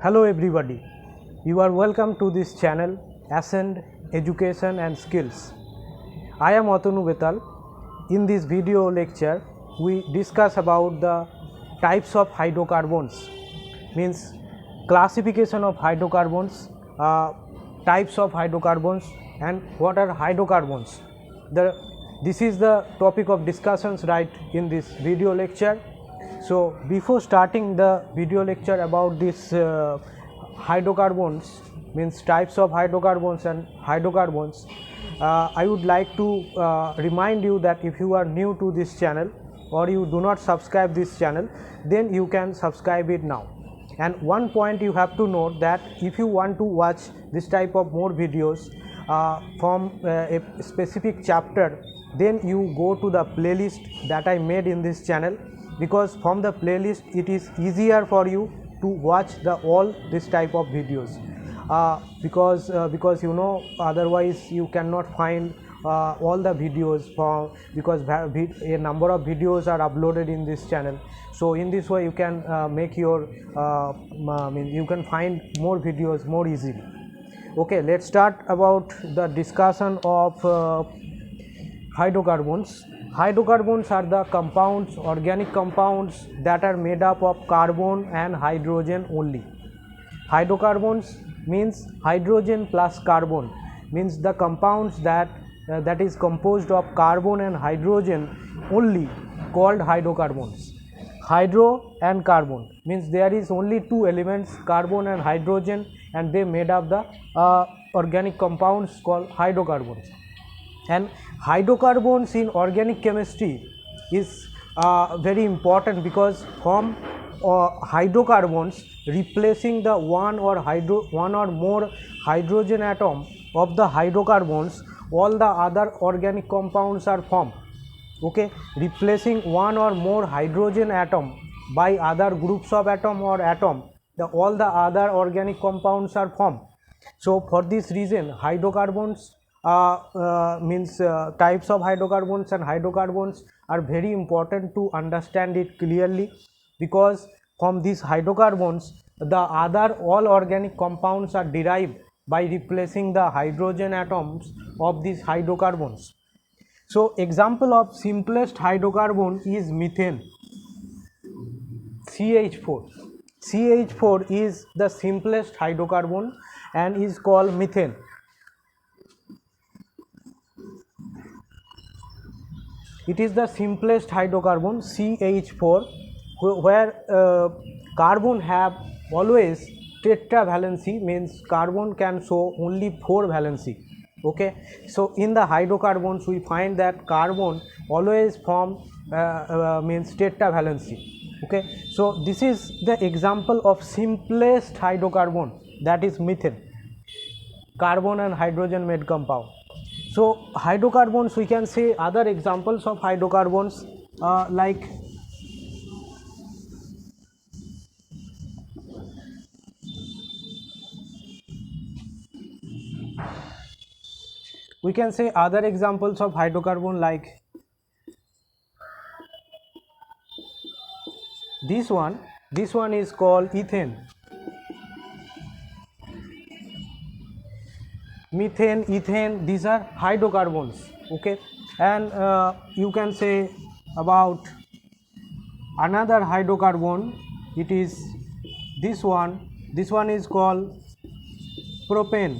Hello everybody, you are welcome to this channel Ascend Education and Skills. I am Atanu Betal. In this video lecture, we discuss about the types of hydrocarbons, means classification of hydrocarbons, types of hydrocarbons and what are hydrocarbons. This is the topic of discussions right in this video lecture. So before starting the video lecture about this hydrocarbons, means types of hydrocarbons and hydrocarbons, I would like to remind you that if you are new to this channel or you do not subscribe this channel, then you can subscribe it now. And one point you have to note that if you want to watch this type of more videos from a specific chapter, then you go to the playlist that I made in this channel, because from the playlist it is easier for you to watch all this type of videos, because you know, otherwise you cannot find all the videos because a number of videos are uploaded in this channel. So in this way you can make your you can find more videos more easily. Okay, let's start about the discussion of hydrocarbons. Hydrocarbons are the compounds, organic compounds that are made up of carbon and hydrogen only. Hydrocarbons means hydrogen plus carbon, means the compounds that is composed of carbon and hydrogen only, called hydrocarbons. Hydro and carbon means there is only two elements, carbon and hydrogen, and they made up the organic compounds called hydrocarbons. And hydrocarbons in organic chemistry is very important, because from hydrocarbons, replacing the one or more hydrogen atom of the hydrocarbons, all the other organic compounds are formed. Okay, replacing one or more hydrogen atom by other groups of atom or atom, all the other organic compounds are formed. So for this reason, hydrocarbons means types of hydrocarbons and hydrocarbons are very important to understand it clearly, because from these hydrocarbons the other all organic compounds are derived by replacing the hydrogen atoms of these hydrocarbons. So example of simplest hydrocarbon is methane, CH4. CH4 is the simplest hydrocarbon and is called methane. It is the simplest hydrocarbon, CH4, where carbon have always tetravalency, means carbon can show only 4 valency. Okay, so in the hydrocarbons we find that carbon always form means tetravalency. Okay, so this is the example of simplest hydrocarbon, that is methane, carbon and hydrogen made compound. So hydrocarbons, we can say other examples of hydrocarbons like we can say other examples of hydrocarbon like this one is called ethane. Methane, ethane, these are hydrocarbons. Okay, and you can say about another hydrocarbon, it is this one is called propane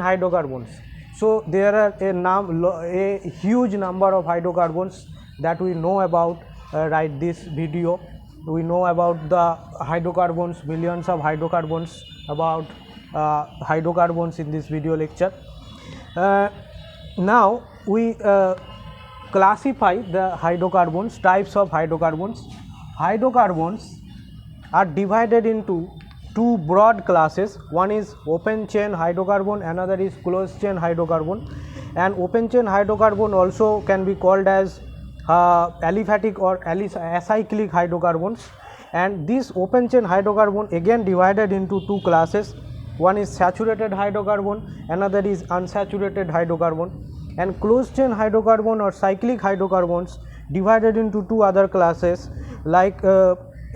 hydrocarbons. So there are a huge number of hydrocarbons that we know about right this video. We know about the hydrocarbons, millions of hydrocarbons, about hydrocarbons in this video lecture. Now we classify the hydrocarbons, types of hydrocarbons. Hydrocarbons are divided into two broad classes. One is open chain hydrocarbon, another is closed chain hydrocarbon. And open chain hydrocarbon also can be called as aliphatic or acyclic hydrocarbons. And this open chain hydrocarbon again divided into two classes. One is saturated hydrocarbon, another is unsaturated hydrocarbon. And closed chain hydrocarbon or cyclic hydrocarbons divided into two other classes, like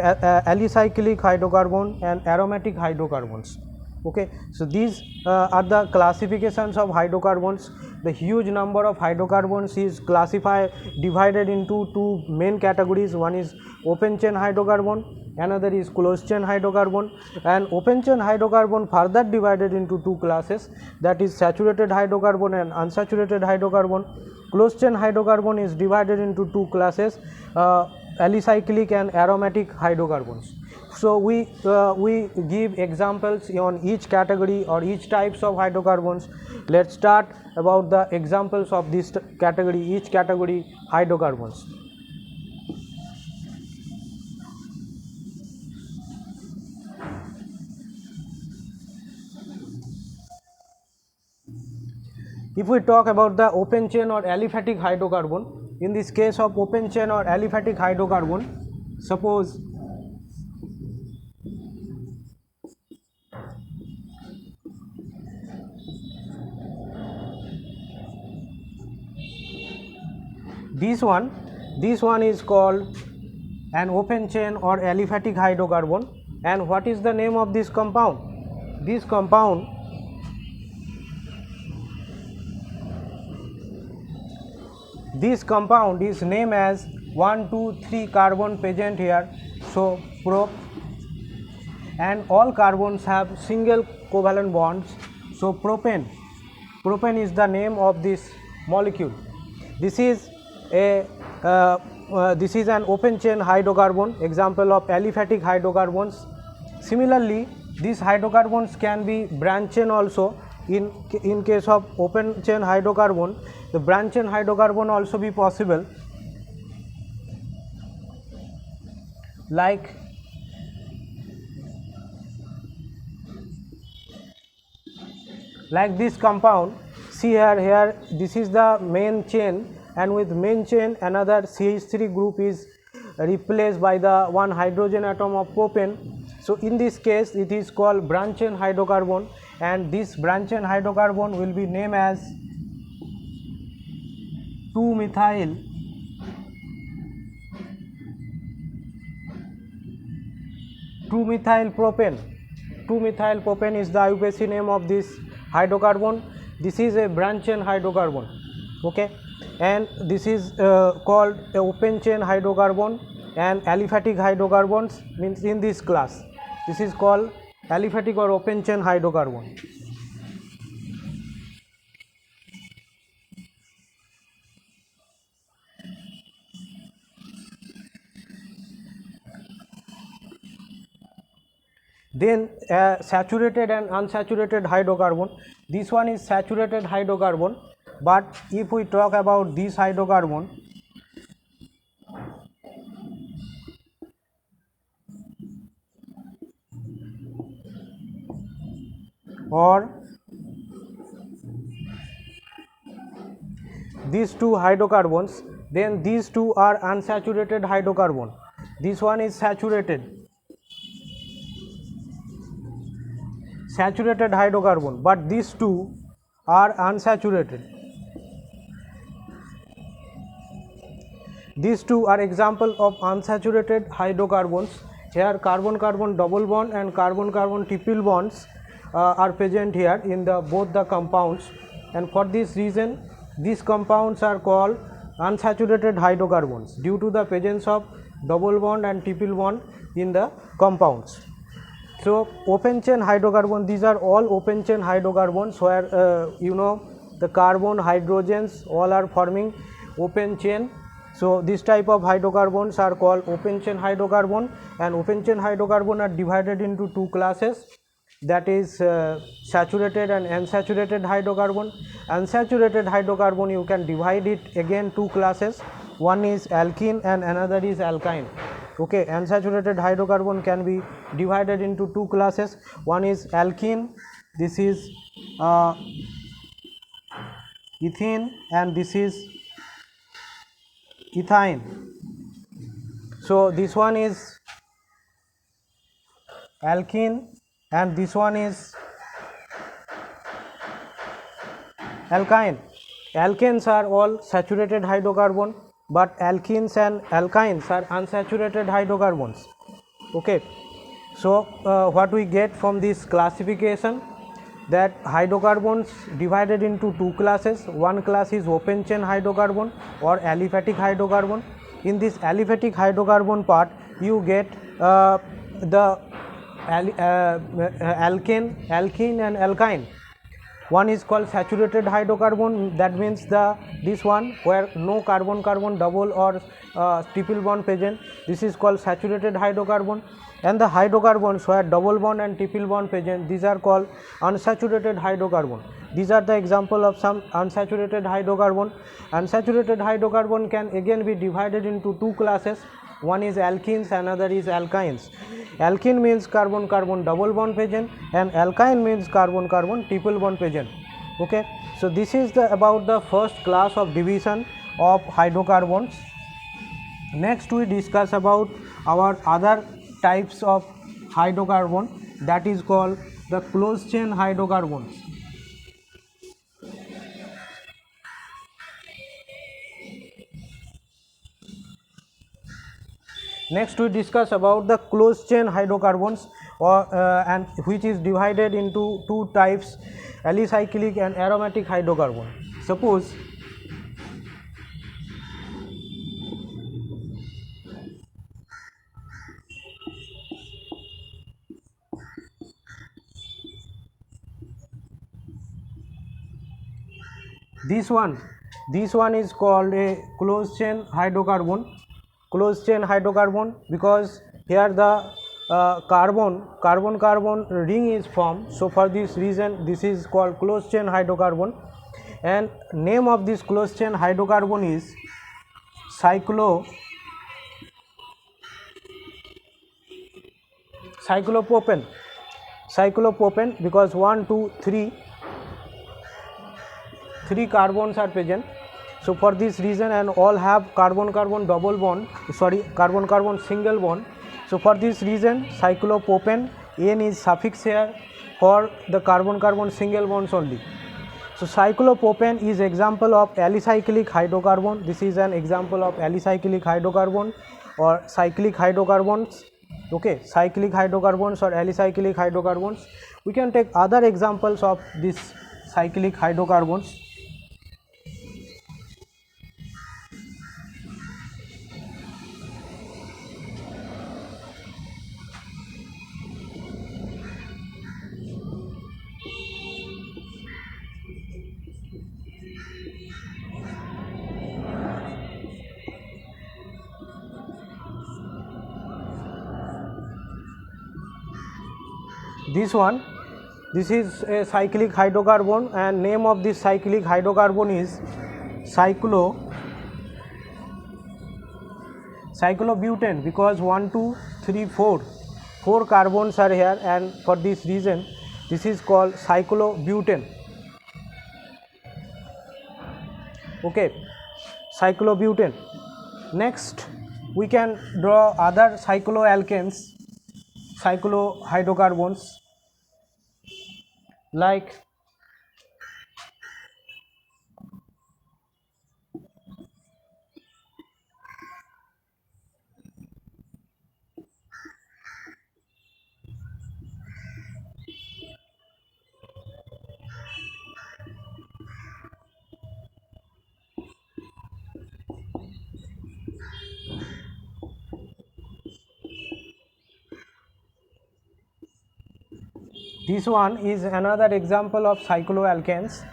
alicyclic hydrocarbon and aromatic hydrocarbons. Okay, so these are the classifications of hydrocarbons. The huge number of hydrocarbons is divided into two main categories. One is open chain hydrocarbon, another is closed chain hydrocarbon, and open chain hydrocarbon further divided into two classes, that is saturated hydrocarbon and unsaturated hydrocarbon. Closed chain hydrocarbon is divided into two classes, alicyclic and aromatic hydrocarbons. So we give examples on each category or each types of hydrocarbons. Let's start about the examples of this category, each category hydrocarbons. If we talk about the open chain or aliphatic hydrocarbon, in this case of open chain or aliphatic hydrocarbon, suppose this one is called an open chain or aliphatic hydrocarbon. And what is the name of this compound? This compound is named as 1, 2, 3 carbon present here. So prop, and all carbons have single covalent bonds. So propane is the name of this molecule. This is an open chain hydrocarbon, example of aliphatic hydrocarbons. Similarly, these hydrocarbons can be branch chain also. In case of open chain hydrocarbon, the branch chain hydrocarbon also be possible, like this compound. See here this is the main chain, and with main chain another CH3 group is replaced by the one hydrogen atom of propane. So in this case it is called branch chain hydrocarbon, and this branch chain hydrocarbon will be named as 2-methyl propane. 2-methyl propane is the IUPAC name of this hydrocarbon. This is a branch chain hydrocarbon. Okay, and this is called a open chain hydrocarbon, and aliphatic hydrocarbons means in this class. This is called aliphatic or open chain hydrocarbon. Then saturated and unsaturated hydrocarbon. This one is saturated hydrocarbon, but if we talk about this hydrocarbon, or these two hydrocarbons, then these two are unsaturated hydrocarbon. This one is saturated hydrocarbon, but these two are unsaturated. These two are example of unsaturated hydrocarbons. Here carbon-carbon double bond and carbon-carbon triple bonds are present here in both the compounds, and for this reason these compounds are called unsaturated hydrocarbons due to the presence of double bond and triple bond in the compounds. So open chain hydrocarbon, these are all open chain hydrocarbons where the carbon hydrogens all are forming open chain. So this type of hydrocarbons are called open chain hydrocarbon, and open chain hydrocarbon are divided into two classes, that is saturated and unsaturated hydrocarbon. Unsaturated hydrocarbon you can divide it again two classes, one is alkene and another is alkyne. Okay, unsaturated hydrocarbon can be divided into two classes, one is alkene, this is ethene, and this is ethine. So this one is alkene and this one is alkyne. Alkanes are all saturated hydrocarbon, but alkenes and alkynes are unsaturated hydrocarbons. Okay, so what we get from this classification, that hydrocarbons divided into two classes. One class is open chain hydrocarbon or aliphatic hydrocarbon. In this aliphatic hydrocarbon part, you get the alkane and alkyne. One is called saturated hydrocarbon, that means this one where no carbon carbon double or triple bond present, this is called saturated hydrocarbon. And the hydrocarbons where double bond and triple bond present, these are called unsaturated hydrocarbon. These are the example of some unsaturated hydrocarbon. Unsaturated hydrocarbon can again be divided into two classes. One is alkenes, another is alkynes. Alkene means carbon carbon double bond present, and alkyne means carbon carbon triple bond present. Okay, so this is about the first class of division of hydrocarbons. Next we discuss about our other types of hydrocarbon, that is called the closed chain hydrocarbons. Next we discuss about the closed chain hydrocarbons, and which is divided into two types, alicyclic and aromatic hydrocarbon. Suppose this one is called a closed chain hydrocarbon. Closed chain hydrocarbon because here the carbon ring is formed, so for this reason this is called closed chain hydrocarbon. And name of this closed chain hydrocarbon is cyclopropane because 1 2 3 carbons are present. So for this reason, and all have carbon carbon double bond, carbon carbon single bond. So for this reason cyclopropane, N is suffix here for the carbon carbon single bonds only. So cyclopropane is example of alicyclic hydrocarbon. This is an example of alicyclic hydrocarbon or cyclic hydrocarbons. Okay, cyclic hydrocarbons or alicyclic hydrocarbons. We can take other examples of this cyclic hydrocarbons. This is a cyclic hydrocarbon, and name of this cyclic hydrocarbon is cyclobutane because 1 2 3 4 carbons are here, and for this reason this is called cyclobutane. Okay, cyclobutane. Next we can draw other cycloalkanes, cyclohydrocarbons like this one is another example of cycloalkanes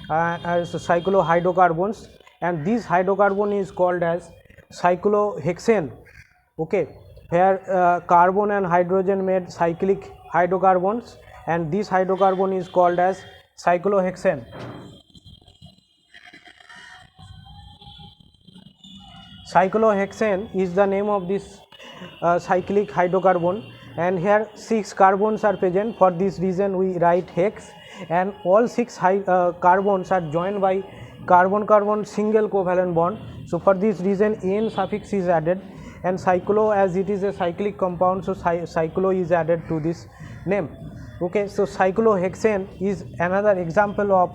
as cyclohydrocarbons, and this hydrocarbon is called as cyclohexane. Okay, here carbon and hydrogen made cyclic hydrocarbons, and this hydrocarbon is called as cyclohexane. Cyclohexane is the name of this cyclic hydrocarbon, and here 6 carbons are present. For this reason we write hex, and all 6 carbons are joined by carbon carbon single covalent bond. So for this reason N suffix is added, and cyclo, as it is a cyclic compound, so cyclo is added to this name. Okay, so cyclohexane is another example of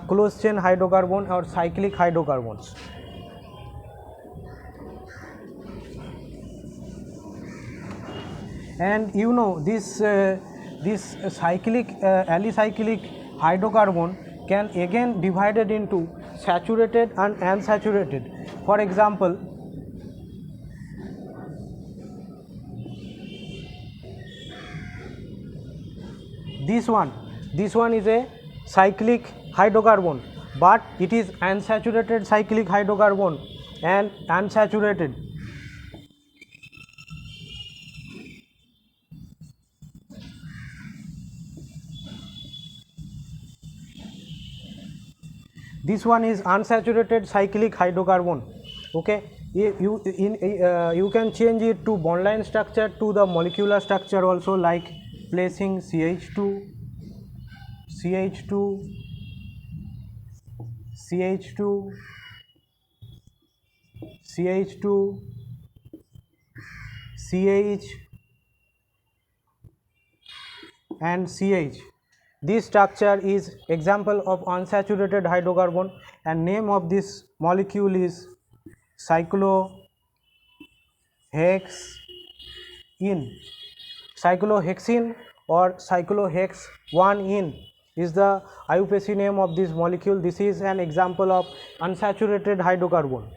closed chain hydrocarbon or cyclic hydrocarbons. And you know this cyclic alicyclic hydrocarbon can again divided into saturated and unsaturated. For example, this one is a cyclic hydrocarbon, but it is unsaturated cyclic hydrocarbon and unsaturated. This one is unsaturated cyclic hydrocarbon. Okay, you can change it to bond line structure, to the molecular structure also, like placing CH2 CH2 CH2 CH2 CH and CH. This structure is example of unsaturated hydrocarbon, and name of this molecule is cyclohexene. Cyclohexene or cyclohex 1-ene is the IUPAC name of this molecule. This is an example of unsaturated hydrocarbon.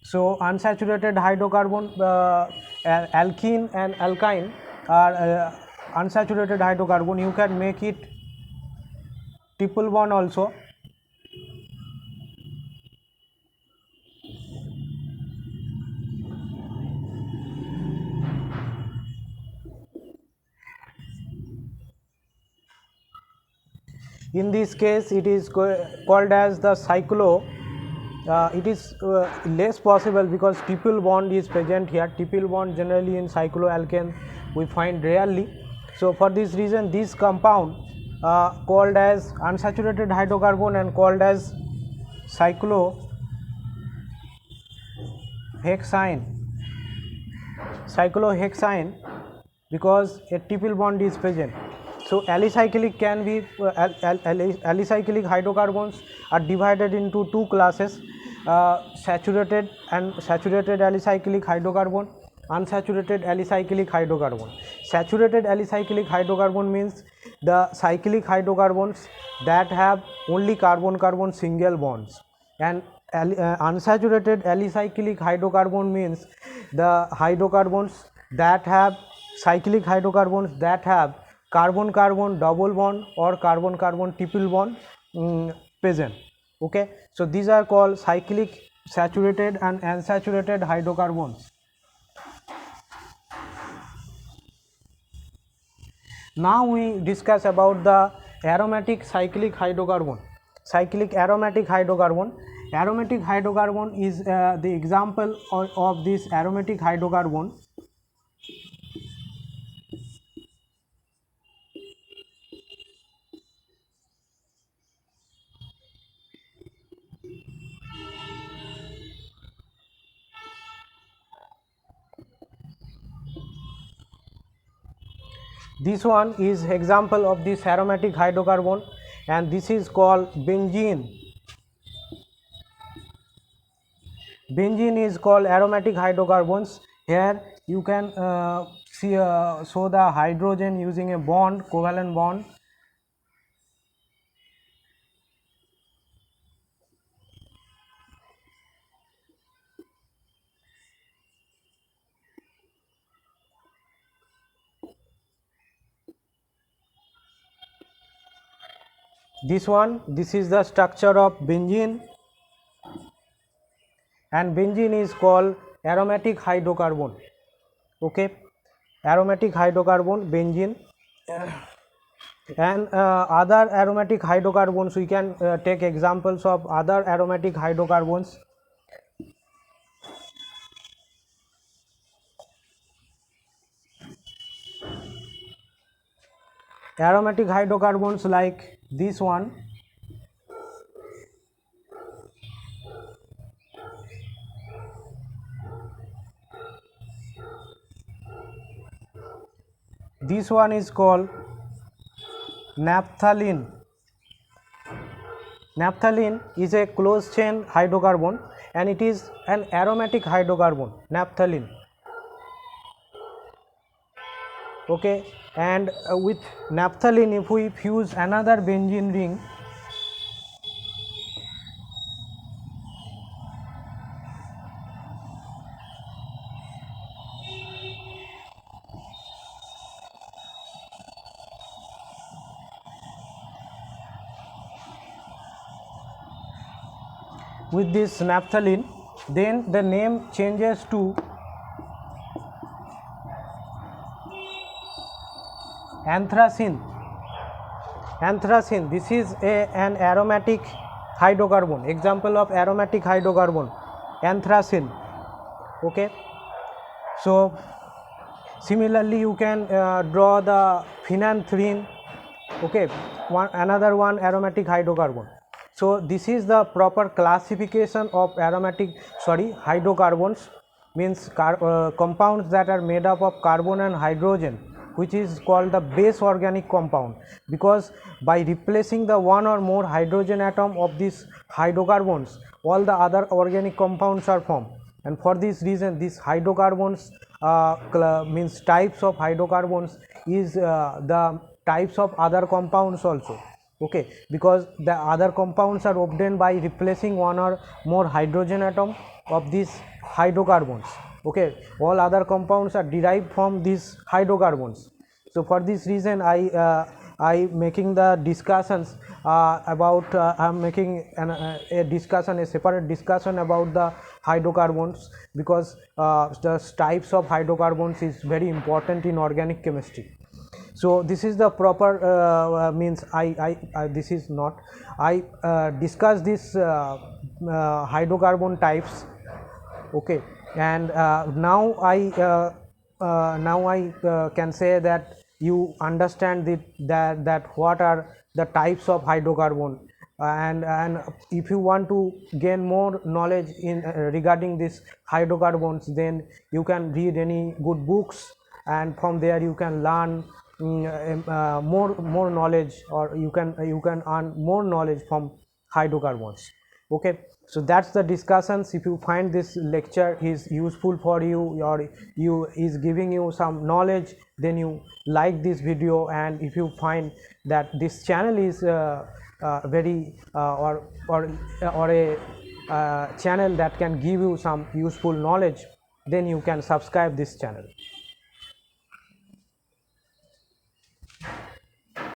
So unsaturated hydrocarbon, alkene and alkyne are unsaturated hydrocarbon. You can make it triple bond also. In this case, it is called as the cyclo. It is less possible because triple bond is present here. Triple bond generally in cycloalkane we find rarely. So for this reason, this compound called as unsaturated hydrocarbon and called as cyclohexane because a triple bond is present. So alicyclic can be alicyclic hydrocarbons are divided into two classes: saturated and saturated alicyclic hydrocarbon, unsaturated alicyclic hydrocarbon. Saturated alicyclic hydrocarbon means the cyclic hydrocarbons that have only carbon-carbon single bonds, and unsaturated alicyclic hydrocarbon means the hydrocarbons that have cyclic hydrocarbons that have carbon-carbon double bond or carbon-carbon triple bond present. Okay, so these are called cyclic, saturated and unsaturated hydrocarbons. Now we discuss about the aromatic cyclic hydrocarbon. Cyclic aromatic hydrocarbon. Aromatic hydrocarbon is the example of this aromatic hydrocarbon. This one is example of this aromatic hydrocarbon, and this is called benzene. Benzene is called aromatic hydrocarbons. Here you can show the hydrogen using a bond, covalent bond. This is the structure of benzene, and benzene is called aromatic hydrocarbon. Okay, aromatic hydrocarbon, benzene. And other aromatic hydrocarbons, we can take examples of other aromatic hydrocarbons. Aromatic hydrocarbons like this one, this one is called naphthalene. Naphthalene is a closed chain hydrocarbon and it is an aromatic hydrocarbon, naphthalene. Okay, and with naphthalene, if we fuse another benzene ring, with this naphthalene, then the name changes to anthracene. Anthracene, this is an aromatic hydrocarbon, example of aromatic hydrocarbon, anthracene. Okay, so similarly you can draw the phenanthrene. Okay, another one aromatic hydrocarbon. So this is the proper classification of hydrocarbons, means compounds that are made up of carbon and hydrogen, which is called the base organic compound, because by replacing the one or more hydrogen atom of these hydrocarbons, all the other organic compounds are formed. And for this reason, these hydrocarbons means types of hydrocarbons is the types of other compounds also. Okay, because the other compounds are obtained by replacing one or more hydrogen atom of these hydrocarbons. Okay, all other compounds are derived from these hydrocarbons. So for this reason I making the discussions about I'm making a discussion, a separate discussion about the hydrocarbons, because the types of hydrocarbons is very important in organic chemistry. So this is the proper means I this is not I discuss this hydrocarbon types. Okay, and now I can say that you understand that what are the types of hydrocarbon, and if you want to gain more knowledge in regarding this hydrocarbons, then you can read any good books, and from there you can learn more knowledge, or you can earn more knowledge from hydrocarbons. Okay, so that's the discussions. If you find this lecture is useful for you, or you is giving you some knowledge, then you like this video. And if you find that this channel is very or a channel that can give you some useful knowledge, then you can subscribe this channel.